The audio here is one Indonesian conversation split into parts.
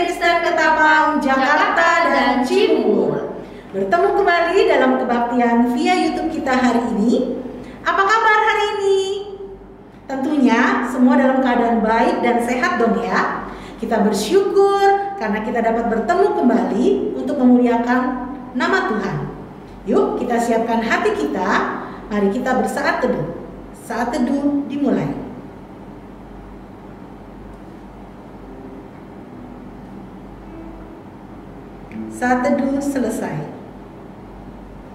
Kristen Ketapang, Jakarta dan Cibubur. Bertemu kembali dalam kebaktian via YouTube kita hari ini. Apa kabar hari ini? Tentunya semua dalam keadaan baik dan sehat dong ya. Kita bersyukur karena kita dapat bertemu kembali untuk memuliakan nama Tuhan. Yuk kita siapkan hati kita, mari kita bersaat teduh. Saat teduh dimulai. Saat teduh selesai.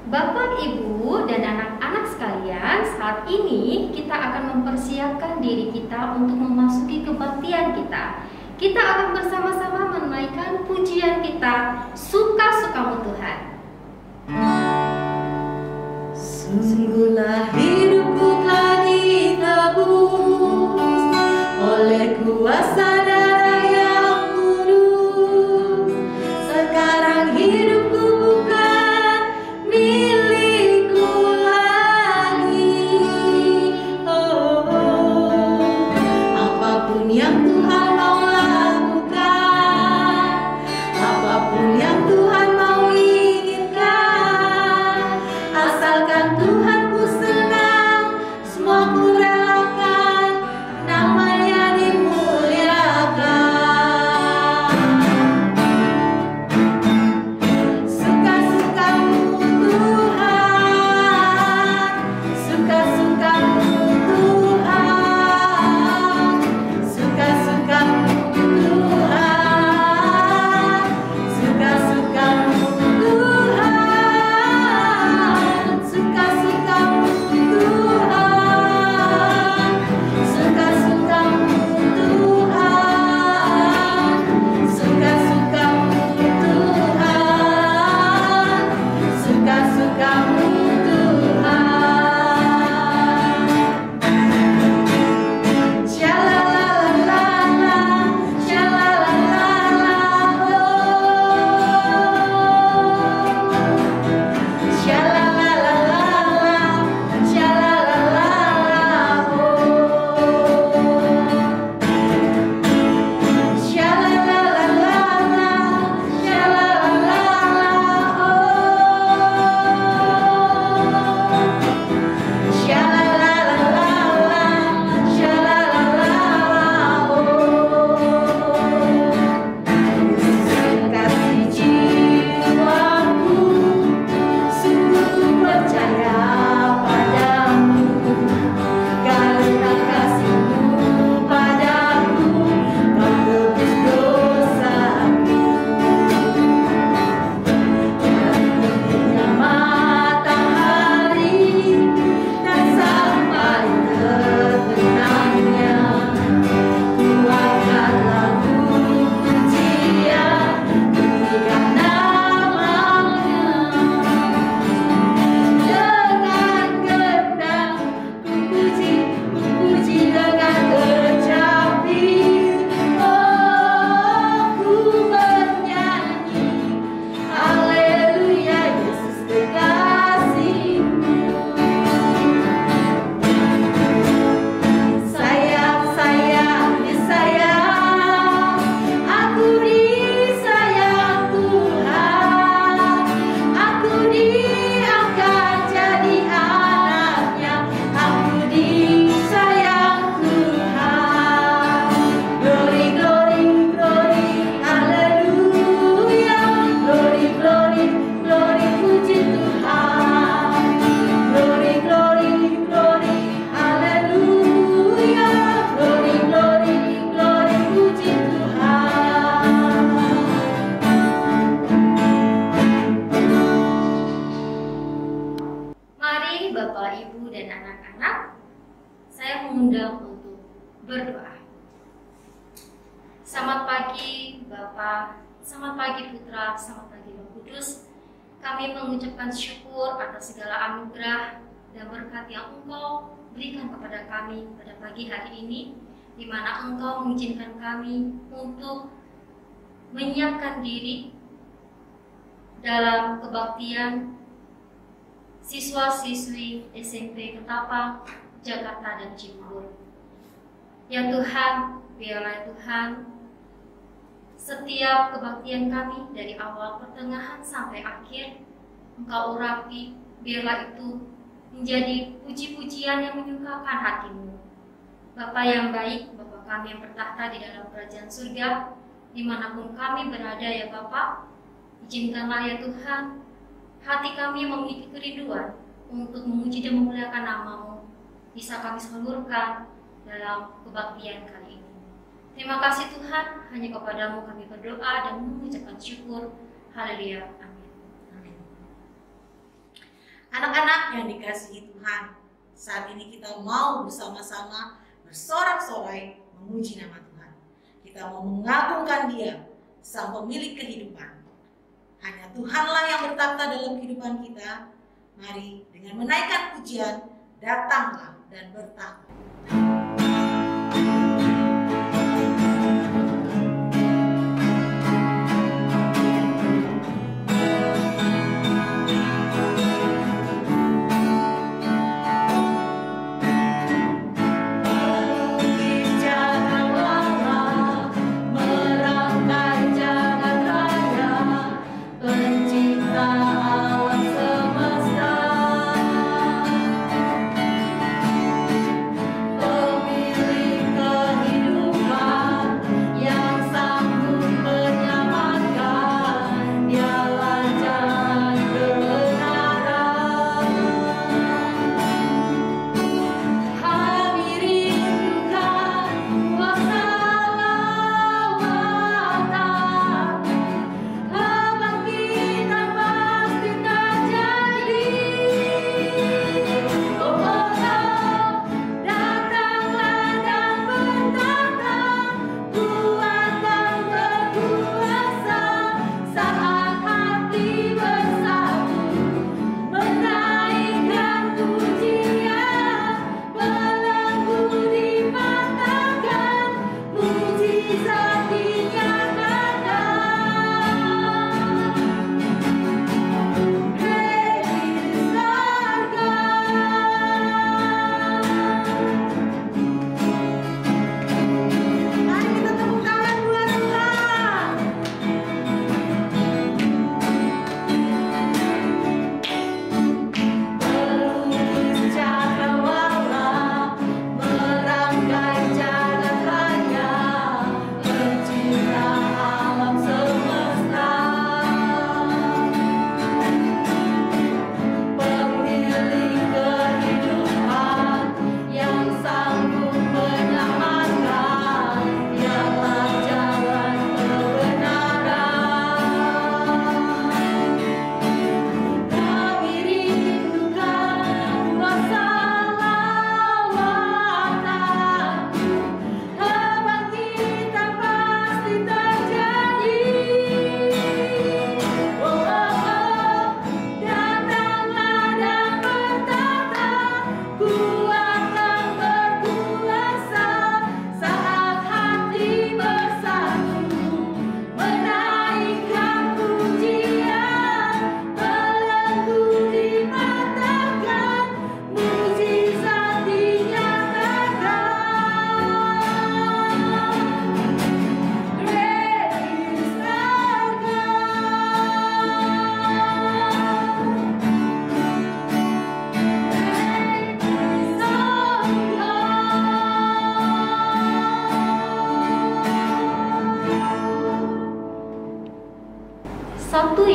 Bapak, Ibu, dan anak-anak sekalian, saat ini kita akan mempersiapkan diri kita untuk memasuki kebaktian kita. Kita akan bersama-sama menaikkan pujian kita, Suka-Sukamu Tuhan. Sungguhlah hidupku telah ditebus oleh kuasa darah yang kudus. Sekarang hidupku bukan milikku lagi. Apapun yang Tuhan mau lakukan, apapun yang Tuhan mau inginkan, asalkan Tuhan ku senang, semua ku relakan, namanya dimuliakan. Suka-sukamu Tuhan, suka-sukamu Tuhan, suka-sukamu Tuhan, suka-sukamu Tuhan, suka-sukamu Tuhan, suka-sukamu Tuhan, suka-sukamu Tuhan, suka-sukamu Tuhan. Shalalalala, shalalalala, shalalalala, shalalalala, kasih jiwaku, sungguh percaya padamu, karena kasih-Mu padaku, Kau tebus dosaku. Terbitnya matahari dan sampai terbenamnya, kuatkan lagu pujian, pujikan namanya. Dengan gendang ku puji dengan kecapi. Oh, ku bernyanyi, haleluya, Yesus kekasihku. Sayang, sayang, disayang, aku disayang Tuhan. Aku diangkat jadi anaknya, aku disayang Tuhan. Glory, glory, glory, haleluya. Glory, glory, glory, puji Tuhan. Glory, glory, glory, haleluya. Glory, glory, glory, puji Tuhan. Mari Bapak, Ibu, dan anak-anak, saya mengundang untuk berdoa. Selamat pagi Bapak, selamat pagi Putra, selamat pagi Roh Kudus. Kami mengucapkan syukur atas segala anugerah dan berkat yang Engkau berikan kepada kami pada pagi hari ini, di mana Engkau mengizinkan kami untuk menyiapkan diri dalam kebaktian siswa-siswi SMP Ketapang, Jakarta dan Cibubur. Ya Tuhan, biarlah Tuhan Setiap kebaktian kami dari awal, pertengahan sampai akhir, Engkau urapi, biarlah itu menjadi puji-pujian yang menyukakan hatimu. Bapa yang baik, Bapa kami yang bertahta di dalam kerajaan surga, dimanapun kami berada ya Bapa, izinkanlah ya Tuhan, hati kami memiliki kerinduan untuk memuji dan memuliakan nama-Mu, bisa kami salurkan dalam kebaktian kali ini. Terima kasih Tuhan, hanya kepada-Mu kami berdoa dan mengucapkan syukur. Haleluya, amin. Anak-anak yang dikasihi Tuhan, saat ini kita mau bersama-sama bersorak-sorai memuji nama Tuhan. Kita mau mengagungkan Dia, Sang Pemilik kehidupan. Hanya Tuhanlah yang bertahta dalam kehidupan kita. Mari dengan menaikkan pujian, datanglah dan bertahta.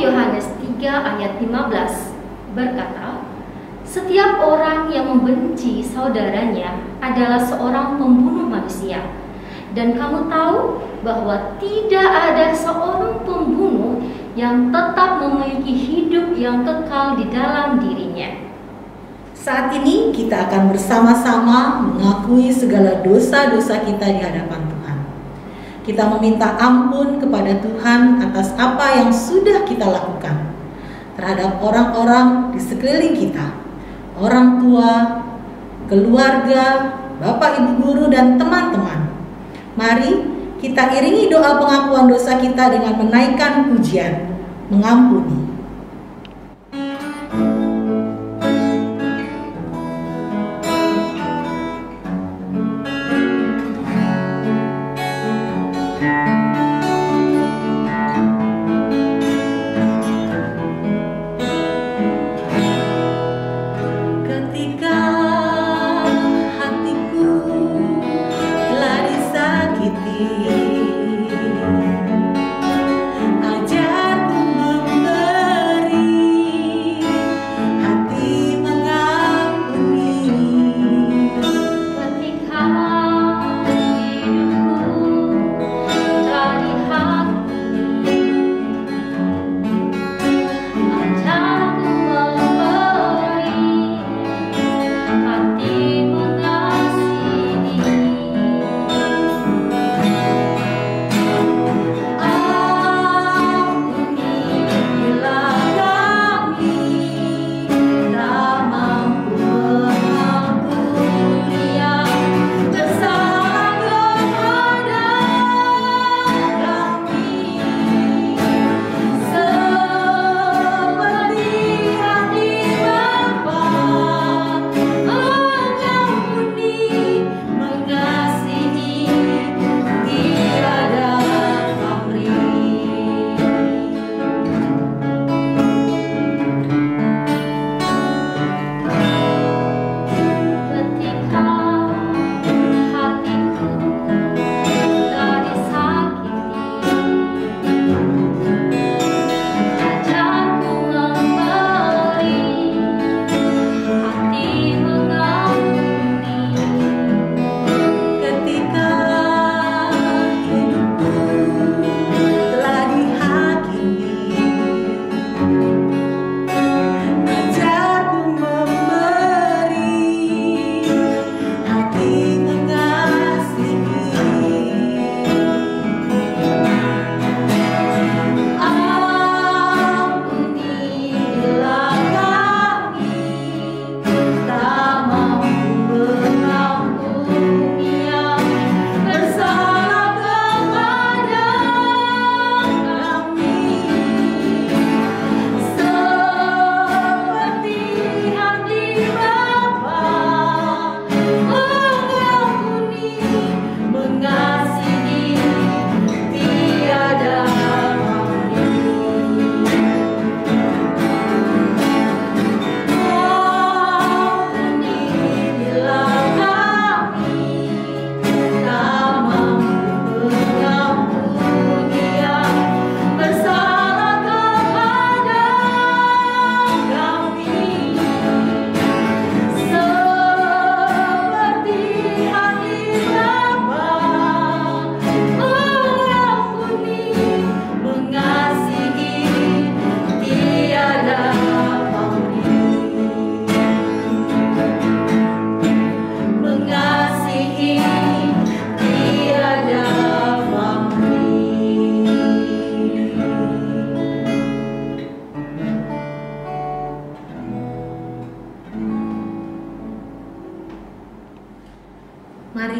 Yohanes 3 ayat 15 berkata, "Setiap orang yang membenci saudaranya adalah seorang pembunuh manusia. Dan kamu tahu bahwa tidak ada seorang pembunuh yang tetap memiliki hidup yang kekal di dalam dirinya." Saat ini kita akan bersama-sama mengakui segala dosa-dosa kita di hadapan Tuhan. Kita meminta ampun kepada Tuhan atas apa yang sudah kita lakukan terhadap orang-orang di sekeliling kita, orang tua, keluarga, bapak ibu guru, dan teman-teman. Mari kita iringi doa pengakuan dosa kita dengan menaikkan pujian, mengampuni.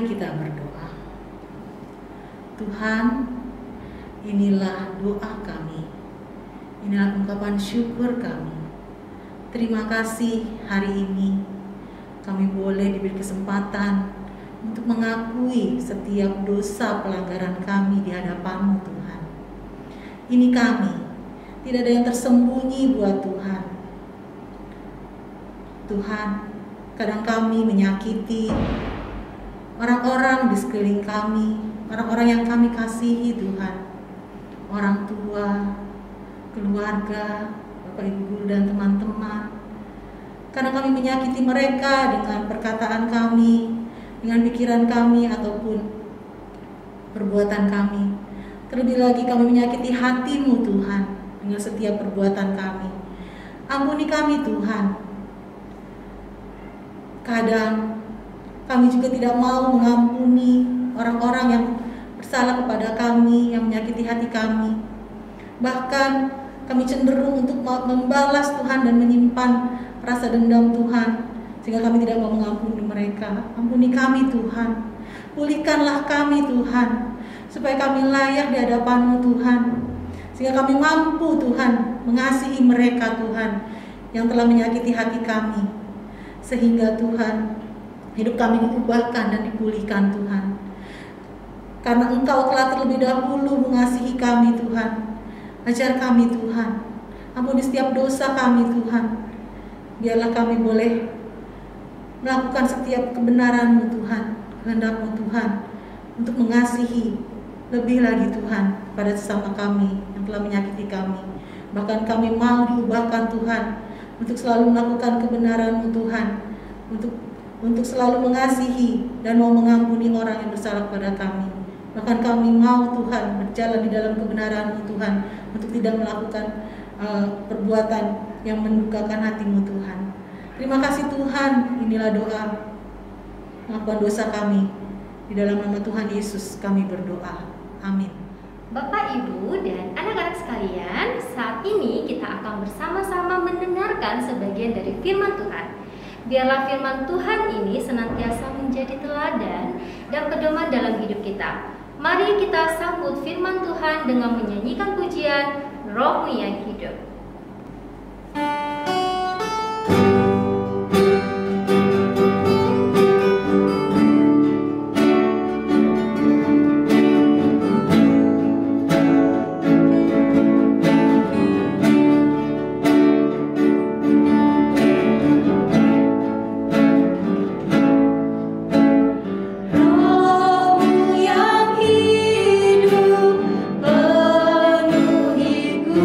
Mari kita berdoa. Tuhan, inilah doa kami. Inilah ungkapan syukur kami. Terima kasih hari ini kami boleh diberi kesempatan untuk mengakui setiap dosa pelanggaran kami di hadapan-Mu, Tuhan. Ini kami, tidak ada yang tersembunyi buat Tuhan. Tuhan, kadang kami menyakiti orang-orang di sekeliling kami, orang-orang yang kami kasihi, Tuhan. Orang tua, keluarga, Bapak Ibu guru dan teman-teman. Kadang kami menyakiti mereka dengan perkataan kami, dengan pikiran kami ataupun perbuatan kami. Terlebih lagi kami menyakiti hati-Mu, Tuhan, dengan setiap perbuatan kami. Ampuni kami, Tuhan. Kadang kami juga tidak mau mengampuni orang-orang yang bersalah kepada kami, yang menyakiti hati kami. Bahkan kami cenderung untuk membalas, Tuhan, dan menyimpan rasa dendam, Tuhan, sehingga kami tidak mau mengampuni mereka. Ampuni kami, Tuhan. Pulihkanlah kami, Tuhan, supaya kami layak di hadapan-Mu, Tuhan, sehingga kami mampu, Tuhan, mengasihi mereka, Tuhan, yang telah menyakiti hati kami, sehingga, Tuhan, hidup kami diubahkan dan dipulihkan, Tuhan. Karena Engkau telah terlebih dahulu mengasihi kami, Tuhan. Ajar kami, Tuhan. Ampuni setiap dosa kami, Tuhan. Biarlah kami boleh melakukan setiap kebenaran-Mu, Tuhan, kehendak-Mu, Tuhan, untuk mengasihi lebih lagi, Tuhan, pada sesama kami yang telah menyakiti kami. Bahkan kami mau diubahkan, Tuhan, untuk selalu melakukan kebenaran-Mu, Tuhan, untuk selalu mengasihi dan mau mengampuni orang yang bersalah kepada kami. Bahkan kami mau, Tuhan, berjalan di dalam kebenaran-Mu, Tuhan, untuk tidak melakukan perbuatan yang mendukakan hati-Mu, Tuhan. Terima kasih, Tuhan. Inilah doa pengakuan dosa kami. Di dalam nama Tuhan Yesus kami berdoa. Amin. Bapak, Ibu, dan anak-anak sekalian, saat ini kita akan bersama-sama mendengarkan sebagian dari firman Tuhan. Biarlah firman Tuhan ini senantiasa menjadi teladan dan pedoman dalam hidup kita. Mari kita sambut firman Tuhan dengan menyanyikan pujian Roh-Mu yang hidup. Penuhiku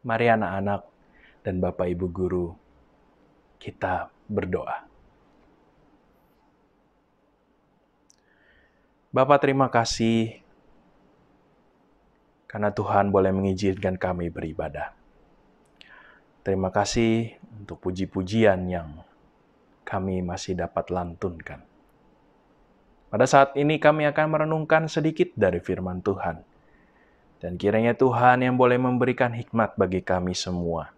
Mari anak-anak dan Bapak Ibu Guru, kita berdoa. Bapa, terima kasih karena Tuhan boleh mengizinkan kami beribadah. Terima kasih untuk puji-pujian yang kami masih dapat lantunkan. Pada saat ini kami akan merenungkan sedikit dari firman Tuhan. Dan kiranya Tuhan yang boleh memberikan hikmat bagi kami semua,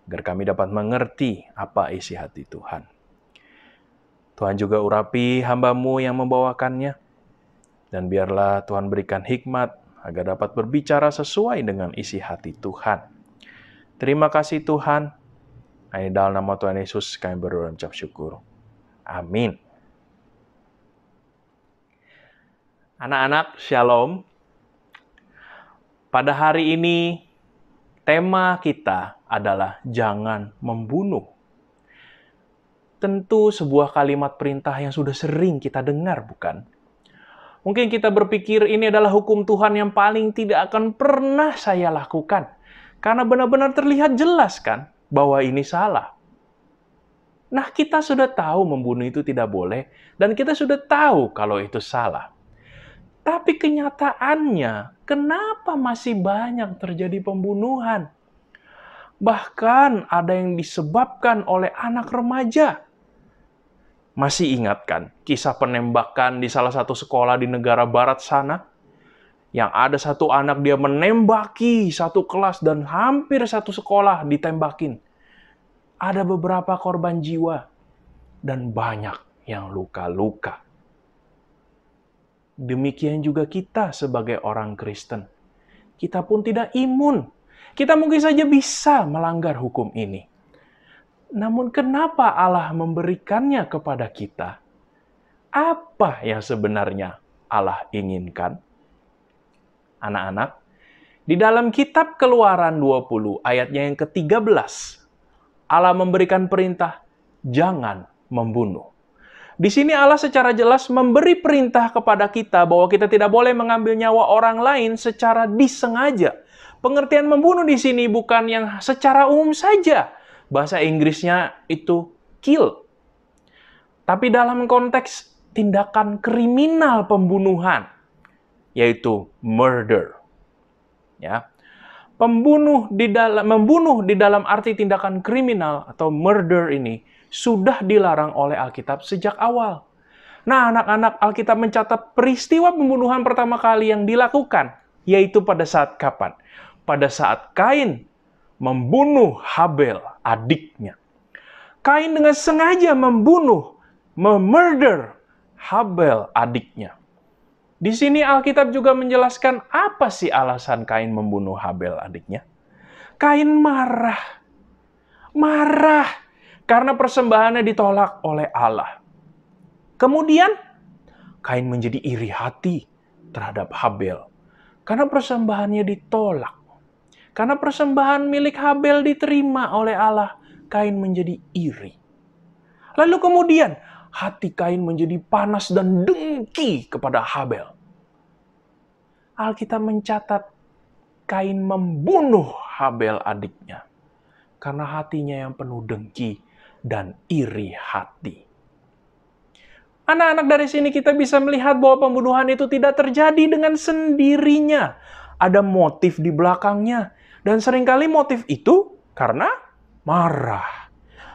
agar kami dapat mengerti apa isi hati Tuhan. Tuhan juga urapi hamba-Mu yang membawakannya, dan biarlah Tuhan berikan hikmat agar dapat berbicara sesuai dengan isi hati Tuhan. Terima kasih Tuhan. Hanya dalam nama Tuhan Yesus kami berdoa dan ucap syukur. Amin. Anak-anak, shalom. Pada hari ini, tema kita adalah jangan membunuh. Tentu sebuah kalimat perintah yang sudah sering kita dengar, bukan? Mungkin kita berpikir ini adalah hukum Tuhan yang paling tidak akan pernah saya lakukan. Karena benar-benar terlihat jelas kan bahwa ini salah. Nah, kita sudah tahu membunuh itu tidak boleh, dan kita sudah tahu kalau itu salah. Tapi kenyataannya, kenapa masih banyak terjadi pembunuhan? Bahkan ada yang disebabkan oleh anak remaja. Masih ingat kan kisah penembakan di salah satu sekolah di negara barat sana? Yang ada satu anak dia menembaki satu kelas dan hampir satu sekolah ditembakin. Ada beberapa korban jiwa dan banyak yang luka-luka. Demikian juga kita sebagai orang Kristen. Kita pun tidak imun. Kita mungkin saja bisa melanggar hukum ini. Namun kenapa Allah memberikannya kepada kita? Apa yang sebenarnya Allah inginkan? Anak-anak, di dalam kitab Keluaran 20 ayatnya yang ke-13, Allah memberikan perintah, jangan membunuh. Di sini Allah secara jelas memberi perintah kepada kita bahwa kita tidak boleh mengambil nyawa orang lain secara disengaja. Pengertian membunuh di sini bukan yang secara umum saja. Bahasa Inggrisnya itu kill. Tapi dalam konteks tindakan kriminal pembunuhan, yaitu murder. Ya. Membunuh di dalam arti tindakan kriminal atau murder ini sudah dilarang oleh Alkitab sejak awal. Nah, anak-anak, Alkitab mencatat peristiwa pembunuhan pertama kali yang dilakukan, yaitu pada saat kapan? Pada saat Kain membunuh Habel, adiknya. Kain dengan sengaja memurder Habel, adiknya. Di sini Alkitab juga menjelaskan apa sih alasan Kain membunuh Habel, adiknya. Kain marah. Karena persembahannya ditolak oleh Allah. Kemudian, Kain menjadi iri hati terhadap Habel. Karena persembahannya ditolak. Karena persembahan milik Habel diterima oleh Allah, Kain menjadi iri. Lalu kemudian, hati Kain menjadi panas dan dengki kepada Habel. Alkitab mencatat, Kain membunuh Habel adiknya. Karena hatinya yang penuh dengki dan iri hati. Anak-anak, dari sini kita bisa melihat bahwa pembunuhan itu tidak terjadi dengan sendirinya. Ada motif di belakangnya. Dan seringkali motif itu karena marah.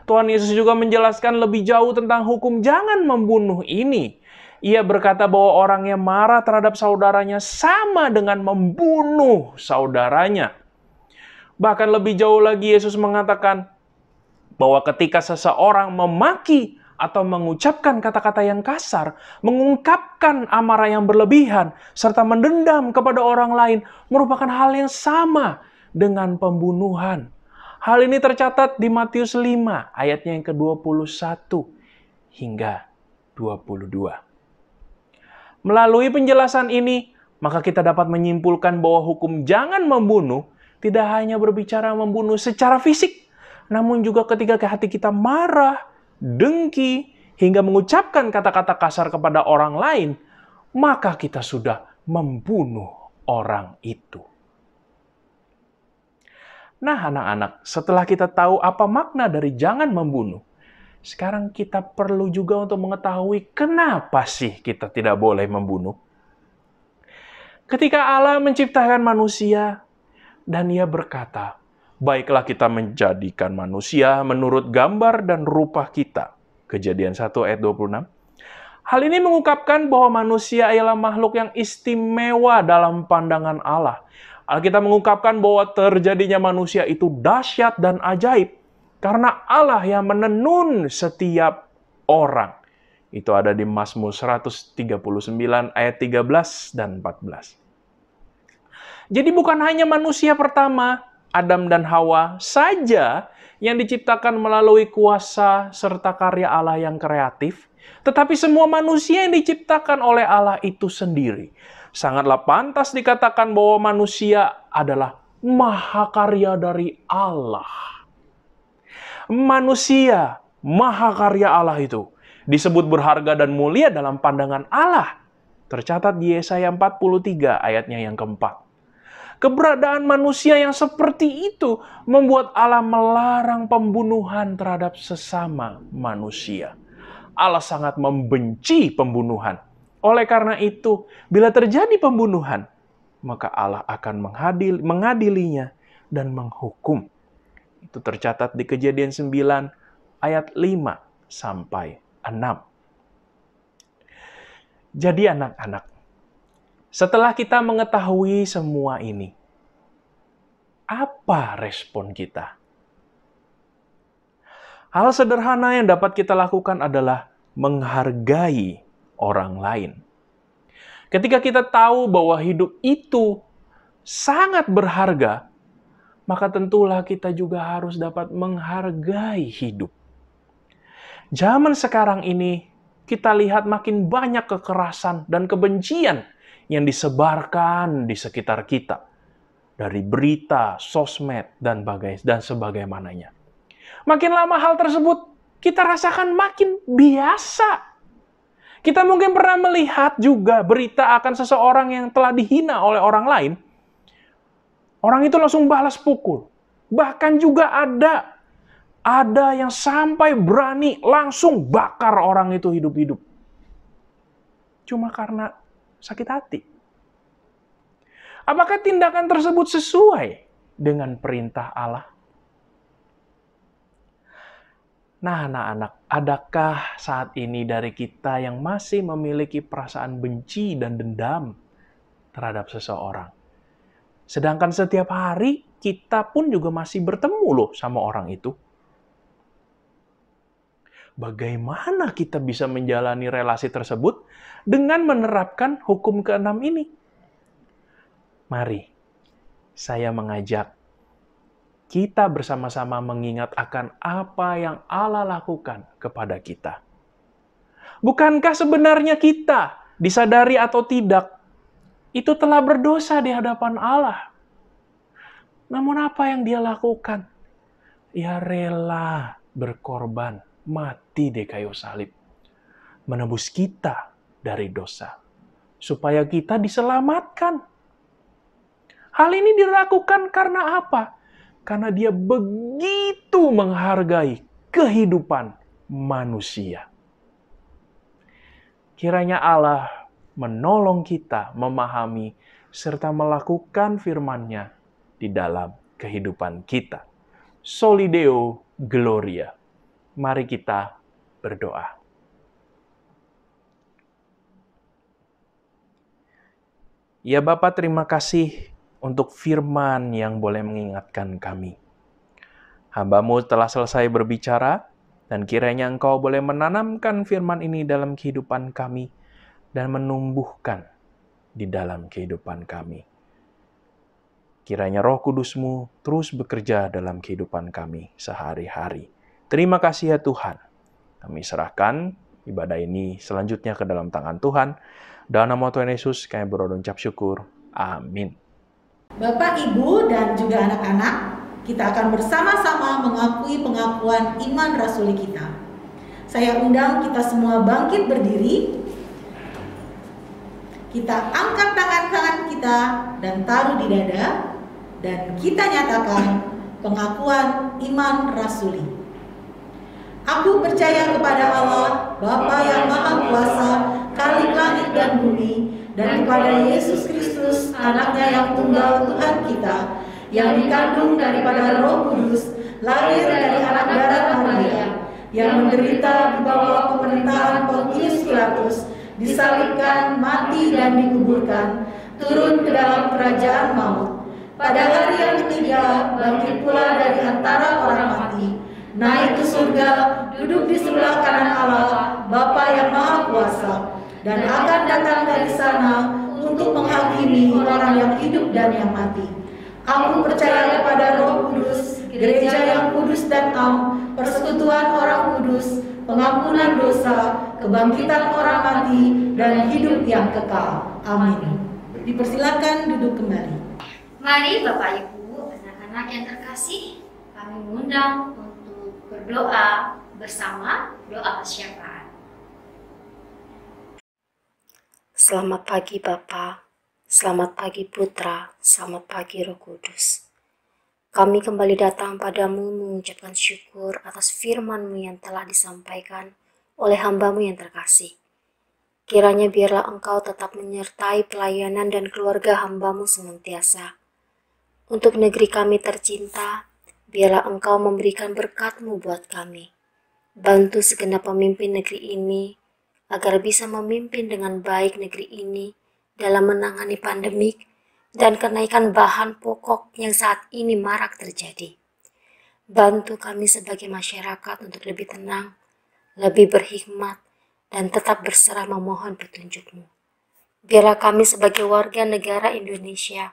Tuhan Yesus juga menjelaskan lebih jauh tentang hukum jangan membunuh ini. Ia berkata bahwa orang yang marah terhadap saudaranya sama dengan membunuh saudaranya. Bahkan lebih jauh lagi Yesus mengatakan bahwa ketika seseorang memaki atau mengucapkan kata-kata yang kasar, mengungkapkan amarah yang berlebihan, serta mendendam kepada orang lain, merupakan hal yang sama dengan pembunuhan. Hal ini tercatat di Matius 5, ayatnya yang ke-21 hingga 22. Melalui penjelasan ini, maka kita dapat menyimpulkan bahwa hukum jangan membunuh tidak hanya berbicara membunuh secara fisik, namun juga ketika hati kita marah, dengki, hingga mengucapkan kata-kata kasar kepada orang lain, maka kita sudah membunuh orang itu. Nah, anak-anak, setelah kita tahu apa makna dari jangan membunuh, sekarang kita perlu juga untuk mengetahui kenapa sih kita tidak boleh membunuh. Ketika Allah menciptakan manusia, dan Ia berkata, "Baiklah kita menjadikan manusia menurut gambar dan rupa kita." Kejadian 1 ayat 26. Hal ini mengungkapkan bahwa manusia ialah makhluk yang istimewa dalam pandangan Allah. Alkitab mengungkapkan bahwa terjadinya manusia itu dahsyat dan ajaib karena Allah yang menenun setiap orang. Itu ada di Mazmur 139 ayat 13 dan 14. Jadi bukan hanya manusia pertama, Adam dan Hawa saja yang diciptakan melalui kuasa serta karya Allah yang kreatif, tetapi semua manusia yang diciptakan oleh Allah itu sendiri. Sangatlah pantas dikatakan bahwa manusia adalah mahakarya dari Allah. Manusia, mahakarya Allah itu disebut berharga dan mulia dalam pandangan Allah. Tercatat di Yesaya 43 ayatnya yang keempat. Keberadaan manusia yang seperti itu membuat Allah melarang pembunuhan terhadap sesama manusia. Allah sangat membenci pembunuhan. Oleh karena itu, bila terjadi pembunuhan, maka Allah akan mengadilinya dan menghukum. Itu tercatat di Kejadian 9 ayat 5 sampai 6. Jadi anak-anak, setelah kita mengetahui semua ini, apa respon kita? Hal sederhana yang dapat kita lakukan adalah menghargai orang lain. Ketika kita tahu bahwa hidup itu sangat berharga, maka tentulah kita juga harus dapat menghargai hidup. Zaman sekarang ini, kita lihat makin banyak kekerasan dan kebencian yang disebarkan di sekitar kita. Dari berita, sosmed, dan sebagaimananya. Makin lama hal tersebut kita rasakan makin biasa. Kita mungkin pernah melihat juga berita akan seseorang yang telah dihina oleh orang lain. Orang itu langsung balas pukul. Bahkan juga ada yang sampai berani langsung bakar orang itu hidup-hidup. Cuma karena sakit hati. Apakah tindakan tersebut sesuai dengan perintah Allah? Nah, anak-anak, adakah saat ini dari kita yang masih memiliki perasaan benci dan dendam terhadap seseorang? Sedangkan setiap hari kita pun juga masih bertemu loh sama orang itu. Bagaimana kita bisa menjalani relasi tersebut dengan menerapkan hukum ke-6 ini? Mari, saya mengajak kita bersama-sama mengingat akan apa yang Allah lakukan kepada kita. Bukankah sebenarnya kita, disadari atau tidak, itu telah berdosa di hadapan Allah? Namun apa yang Dia lakukan? Ia rela berkorban, mati di kayu salib, menebus kita dari dosa, supaya kita diselamatkan. Hal ini dilakukan karena apa? Karena Dia begitu menghargai kehidupan manusia. Kiranya Allah menolong kita memahami serta melakukan firman-Nya di dalam kehidupan kita. Soli Deo Gloria. Mari kita berdoa. Ya Bapa, terima kasih untuk firman yang boleh mengingatkan kami. Hamba-Mu telah selesai berbicara, dan kiranya Engkau boleh menanamkan firman ini dalam kehidupan kami, dan menumbuhkan di dalam kehidupan kami. Kiranya Roh Kudus-Mu terus bekerja dalam kehidupan kami sehari-hari. Terima kasih ya Tuhan. Kami serahkan ibadah ini selanjutnya ke dalam tangan Tuhan. Dalam nama Tuhan Yesus kami berdoa dan ucap syukur. Amin. Bapak, Ibu, dan juga anak-anak, kita akan bersama-sama mengakui pengakuan iman rasuli kita. Saya undang kita semua bangkit berdiri. Kita angkat tangan kanan kita dan taruh di dada. Dan kita nyatakan, pengakuan iman rasuli. Aku percaya kepada Allah, Bapa yang Maha Kuasa, Khalik langit dan bumi, dan kepada Yesus Kristus, Anaknya yang tunggal Tuhan kita, yang dikandung daripada Roh Kudus, lahir dari anak darah Maria, yang menderita di bawah pemerintahan Pontius Pilatus, disalibkan, mati dan dikuburkan, turun ke dalam kerajaan maut. Pada hari yang ketiga, bangkit pula dari antara orang mati, naik ke surga, duduk di sebelah kanan Allah, Bapa yang Maha Kuasa, dan akan datang dari sana untuk menghakimi orang yang hidup dan yang mati. Aku percaya kepada Roh Kudus, gereja yang kudus dan am, persekutuan orang kudus, pengampunan dosa, kebangkitan orang mati, dan hidup yang kekal. Amin. Dipersilakan duduk kembali. Mari Bapak Ibu, anak-anak yang terkasih, kami mengundang untuk berdoa bersama doa syafaat. Selamat pagi Bapa, selamat pagi Putra, selamat pagi Roh Kudus. Kami kembali datang padamu mengucapkan syukur atas firman-Mu yang telah disampaikan oleh hamba-Mu yang terkasih. Kiranya biarlah Engkau tetap menyertai pelayanan dan keluarga hamba-Mu senantiasa. Untuk negeri kami tercinta, biarlah Engkau memberikan berkat-Mu buat kami. Bantu segenap pemimpin negeri ini, agar bisa memimpin dengan baik negeri ini dalam menangani pandemik dan kenaikan bahan pokok yang saat ini marak terjadi. Bantu kami sebagai masyarakat untuk lebih tenang, lebih berhikmat, dan tetap berserah memohon petunjuk-Mu. Biarlah kami sebagai warga negara Indonesia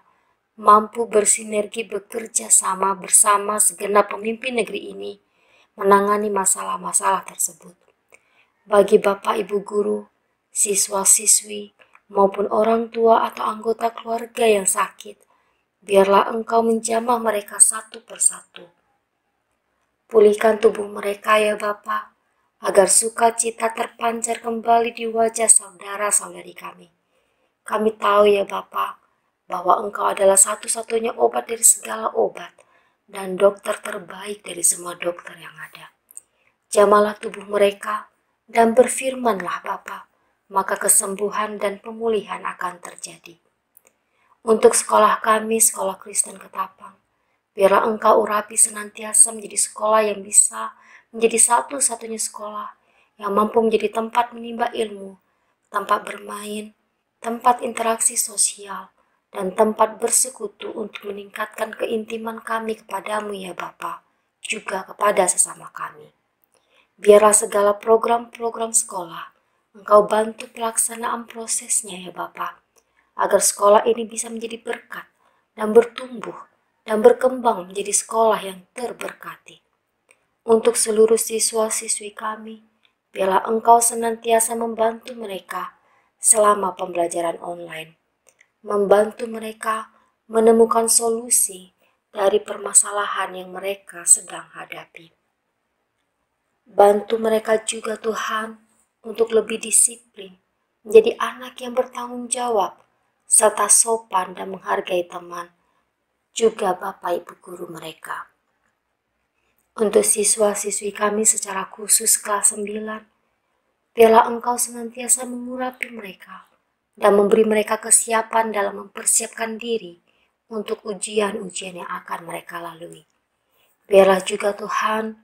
mampu bersinergi bekerja sama bersama segenap pemimpin negeri ini menangani masalah-masalah tersebut. Bagi Bapak Ibu guru, siswa-siswi, maupun orang tua atau anggota keluarga yang sakit, biarlah Engkau menjamah mereka satu persatu. Pulihkan tubuh mereka ya Bapa, agar sukacita terpancar kembali di wajah saudara-saudari kami. Kami tahu ya Bapa, bahwa Engkau adalah satu-satunya obat dari segala obat dan dokter terbaik dari semua dokter yang ada. Jamalah tubuh mereka dan berfirmanlah Bapa, maka kesembuhan dan pemulihan akan terjadi. Untuk sekolah kami, sekolah Kristen Ketapang, biarlah Engkau urapi senantiasa menjadi sekolah yang bisa menjadi satu-satunya sekolah yang mampu menjadi tempat menimba ilmu, tempat bermain, tempat interaksi sosial, dan tempat bersekutu untuk meningkatkan keintiman kami kepadamu ya Bapa, juga kepada sesama kami. Biarlah segala program-program sekolah Engkau bantu pelaksanaan prosesnya ya Bapa, agar sekolah ini bisa menjadi berkat dan bertumbuh dan berkembang menjadi sekolah yang terberkati. Untuk seluruh siswa-siswi kami, biarlah Engkau senantiasa membantu mereka selama pembelajaran online, membantu mereka menemukan solusi dari permasalahan yang mereka sedang hadapi. Bantu mereka juga Tuhan untuk lebih disiplin, menjadi anak yang bertanggung jawab, serta sopan dan menghargai teman, juga Bapak Ibu guru mereka. Untuk siswa-siswi kami secara khusus kelas 9, biarlah Engkau senantiasa mengurapi mereka dan memberi mereka kesiapan dalam mempersiapkan diri untuk ujian-ujian yang akan mereka lalui. Biarlah juga Tuhan,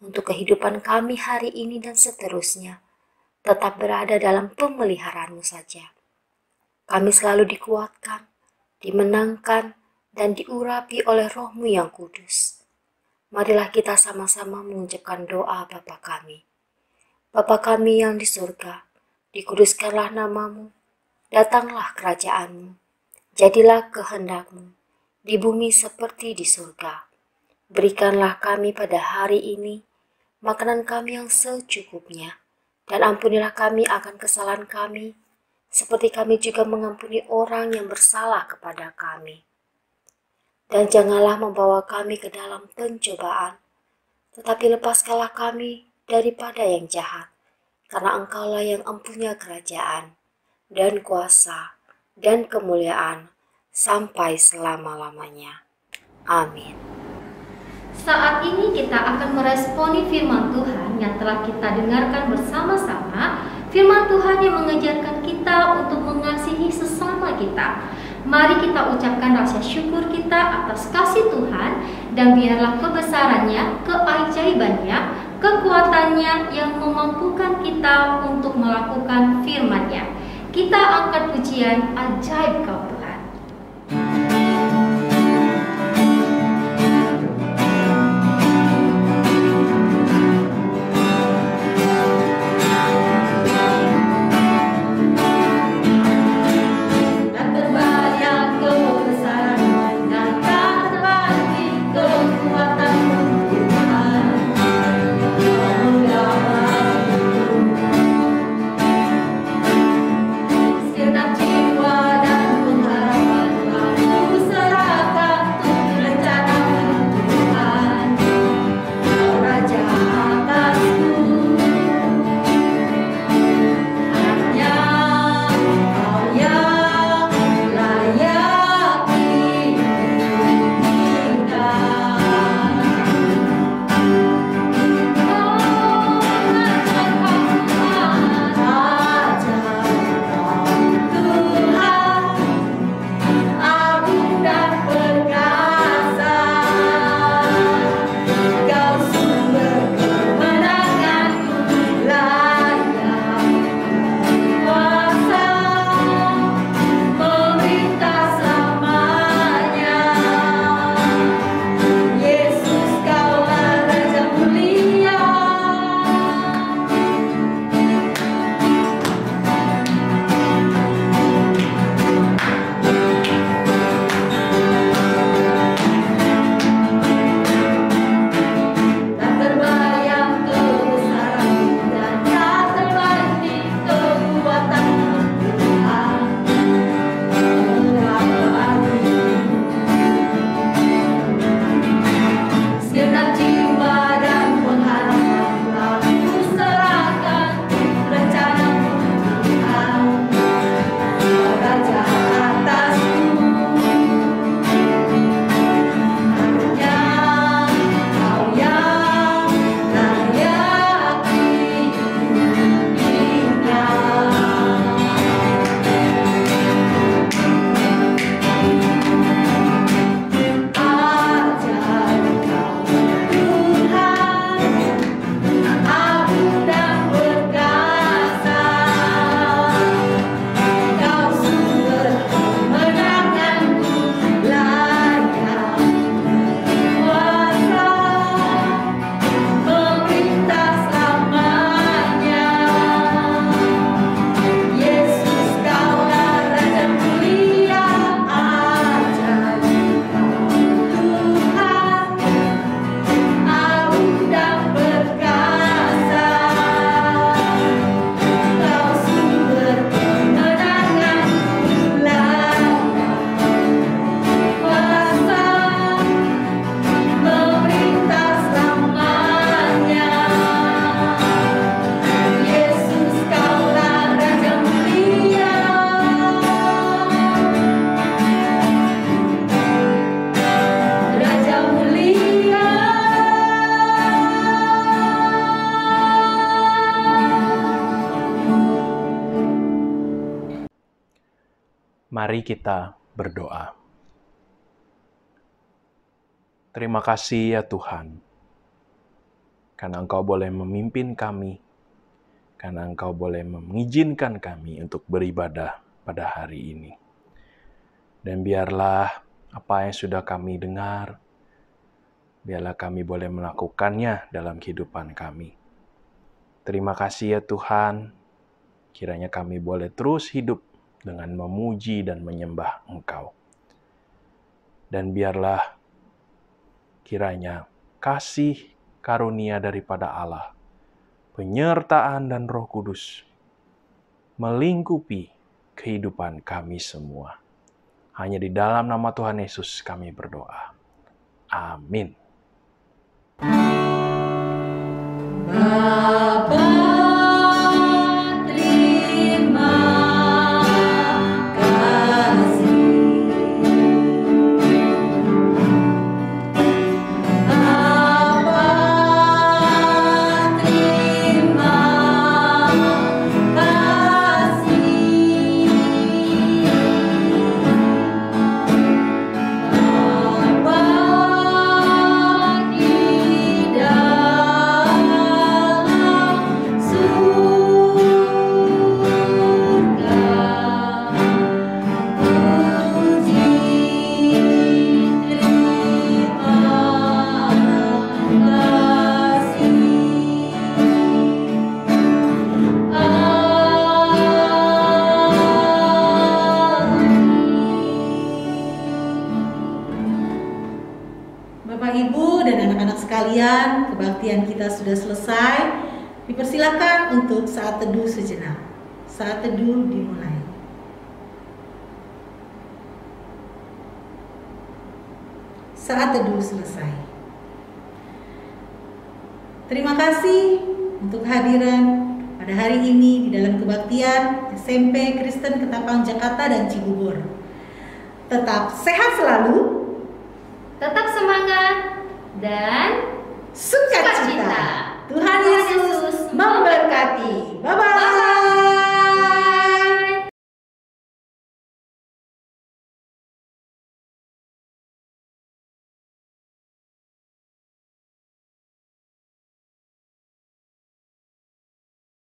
untuk kehidupan kami hari ini dan seterusnya, tetap berada dalam pemeliharaanmu saja. Kami selalu dikuatkan, dimenangkan, dan diurapi oleh Roh-Mu yang kudus. Marilah kita sama-sama mengucapkan doa Bapa kami. Bapa kami yang di surga, dikuduskanlah nama-Mu, datanglah kerajaan-Mu, jadilah kehendak-Mu, di bumi seperti di surga. Berikanlah kami pada hari ini makanan kami yang secukupnya, dan ampunilah kami akan kesalahan kami, seperti kami juga mengampuni orang yang bersalah kepada kami. Dan janganlah membawa kami ke dalam pencobaan, tetapi lepaskanlah kami daripada yang jahat, karena Engkaulah yang empunya kerajaan, dan kuasa, dan kemuliaan, sampai selama-lamanya. Amin. Saat ini kita akan meresponi firman Tuhan yang telah kita dengarkan bersama-sama. Firman Tuhan yang mengajarkan kita untuk mengasihi sesama kita. Mari kita ucapkan rasa syukur kita atas kasih Tuhan, dan biarlah kebesarannya, keajaibannya, kekuatannya yang memampukan kita untuk melakukan firman-Nya. Kita angkat pujian Ajaib Kau Tuhan. Mari kita berdoa. Terima kasih ya Tuhan, karena Engkau boleh memimpin kami, karena Engkau boleh mengizinkan kami untuk beribadah pada hari ini. Dan biarlah apa yang sudah kami dengar, biarlah kami boleh melakukannya dalam kehidupan kami. Terima kasih ya Tuhan, kiranya kami boleh terus hidup dengan memuji dan menyembah Engkau. Dan biarlah kiranya kasih karunia daripada Allah, penyertaan dan Roh Kudus melingkupi kehidupan kami semua. Hanya di dalam nama Tuhan Yesus kami berdoa. Amin. Bapa, terima kasih. sekalian, kebaktian kita sudah selesai. Dipersilakan untuk saat teduh sejenak. Saat teduh dimulai. Saat teduh selesai. Terima kasih untuk kehadiran pada hari ini di dalam kebaktian SMP Kristen Ketapang Jakarta dan Cibubur. Tetap sehat selalu, Tetap semangat dan sukacita. sukacita. Tuhan Yesus memberkati. Bye-bye.